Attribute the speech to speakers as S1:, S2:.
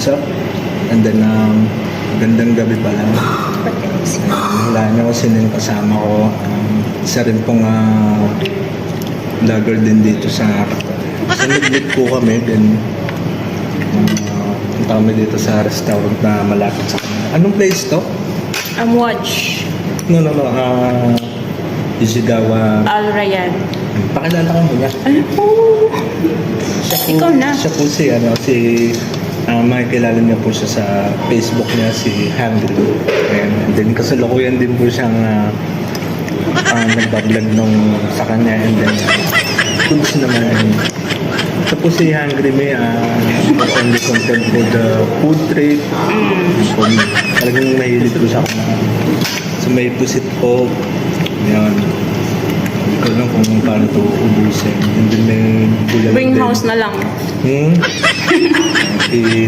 S1: what's up? And then, gandang gabi pala. Wala na ko sino yung kasama ko. Isa rin pong vlogger din dito sa Naglit po kami. Then, punta kami dito sa restaurant na malapit sa kanila. Anong place to?
S2: Watch.
S1: No. Isigawa.
S2: Al Rayyan.
S1: Pakilala ka muna.
S2: Ano po? Ikaw na.
S1: Siya po si makikilala niya po siya sa Facebook niya, si Hungry. And then kasalukuyan din po siyang nagbablog nung sa kanya. And then foods naman. Ito po si Hungry may only content for the food trade. Talagang mahilig po siya sa may pusit po. Yan. Hindi ko lang kung paano ito ubusin. And then may gulay.
S2: Bring house na lang.